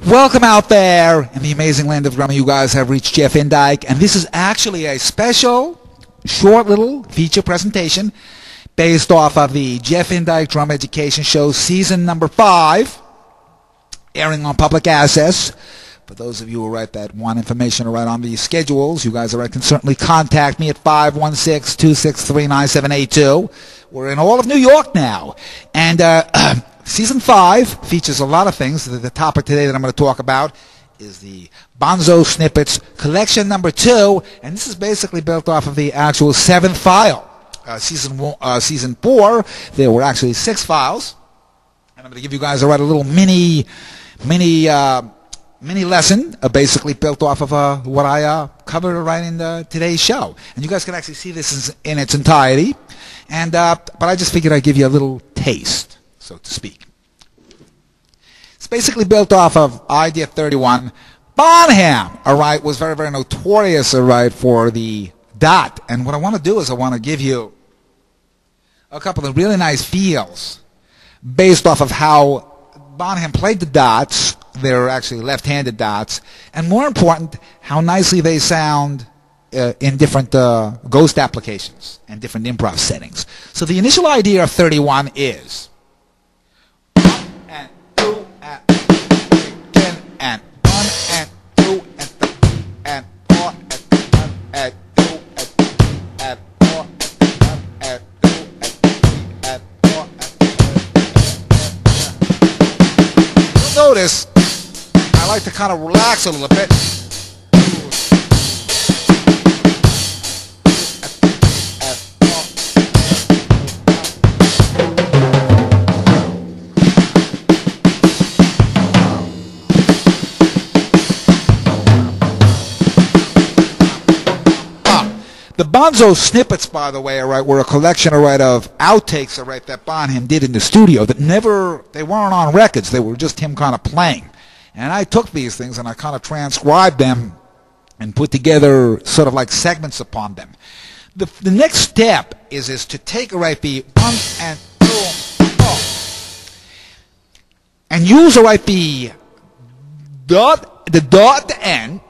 Welcome out there in the amazing land of drama. You guys have reached Jeff Indyke, and this is actually a special, short little feature presentation based off of the Jeff Indyke Drum Education Show Season number 5, airing on public access. For those of you who write that one information or write on the schedules, you guys can certainly contact me at 516-263-9782. We're in all of New York now. And Season 5 features a lot of things. The topic today that I'm going to talk about is the Bonzo Snippets Collection number 2. And this is basically built off of the actual 7th file. Season 4, there were actually 6 files. And I'm going to give you guys a little mini lesson, basically built off of what I covered right in today's show. And you guys can actually see this in its entirety. And but I just figured I'd give you a little taste, so to speak. It's basically built off of Idea 31. Bonham, was very, very notorious, for the dot. And what I want to do is I want to give you a couple of really nice feels based off of how Bonham played the dots. They're actually left-handed dots, and more important, how nicely they sound in different ghost applications and different improv settings. So the initial idea of 31 is 1 and 2 and 3 and 1 and 2 and 3 and 4 and 1 and 2 and 3 and 4 and 1 and 2 and 3 and 4 and notice I like to kind of relax a little bit. The Bonzo Snippets, by the way, were a collection of outtakes that Bonham did in the studio that they weren't on records. They were just him kind of playing. And I took these things and I kind of transcribed them and put together sort of like segments upon them. The next step is to take the 1 and 2 4 and use the dot at the end,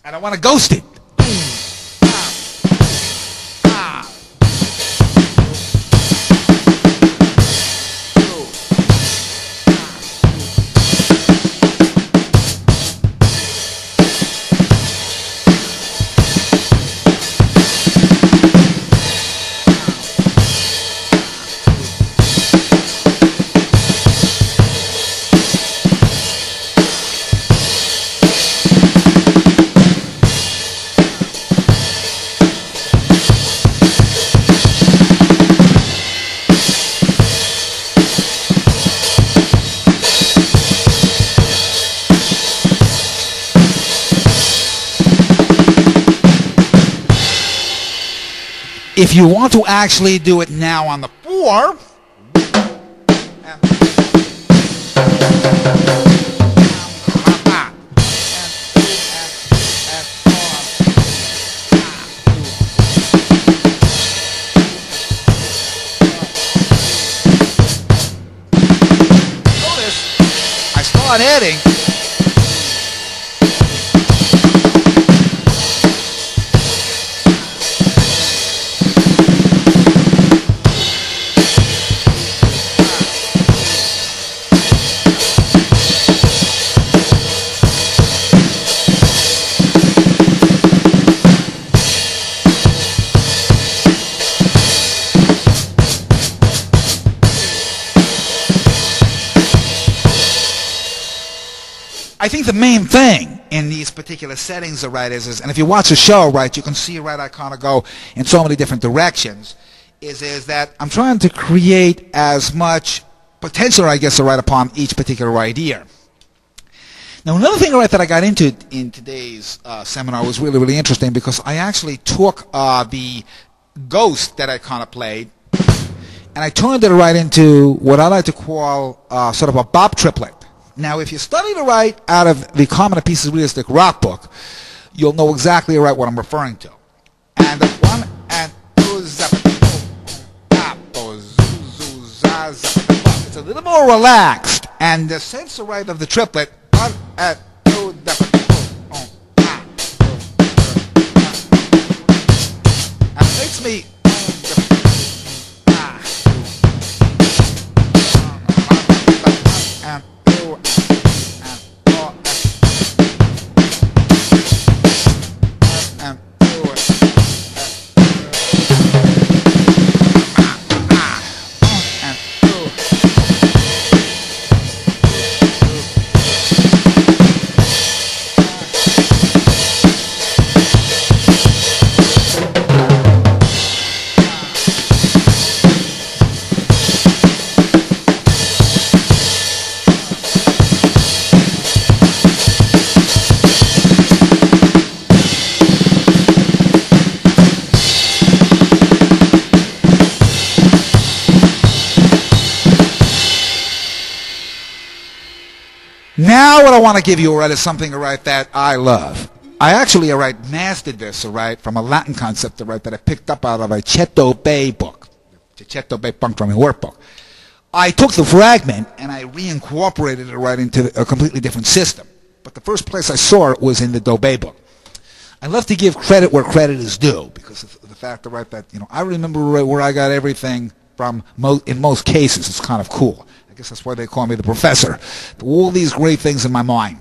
and I want to ghost it. If you want to actually do it now on the 4, notice I start adding. I think the main thing in these particular settings is, and if you watch the show, you can see, I kind of go in so many different directions, is that I'm trying to create as much potential, upon each particular idea. Now, another thing, that I got into in today's seminar was really, really interesting because I actually took the ghost that I kind of played and I turned it into what I like to call sort of a bop triplet. Now, if you study to write out of the Common Pieces Realistic Rock book, you'll know exactly what I'm referring to. And the 1 and 2 it's a little more relaxed And the sense right of the triplet, one, two, and it makes me and now what I want to give you, all right, is something, all right, that I love. I actually, all right, mastered this, all right, from a Latin concept, all right, that I picked up out of a Chetto Bay book, the Chetto Bay punk drumming workbook. I took the fragment and I reincorporated it right into a completely different system. But the first place I saw it was in the Dobay book. I love to give credit where credit is due because of the fact, all right, that, you know, I remember where I got everything from in most cases. It's kind of cool. I guess that's why they call me the professor. All these great things in my mind.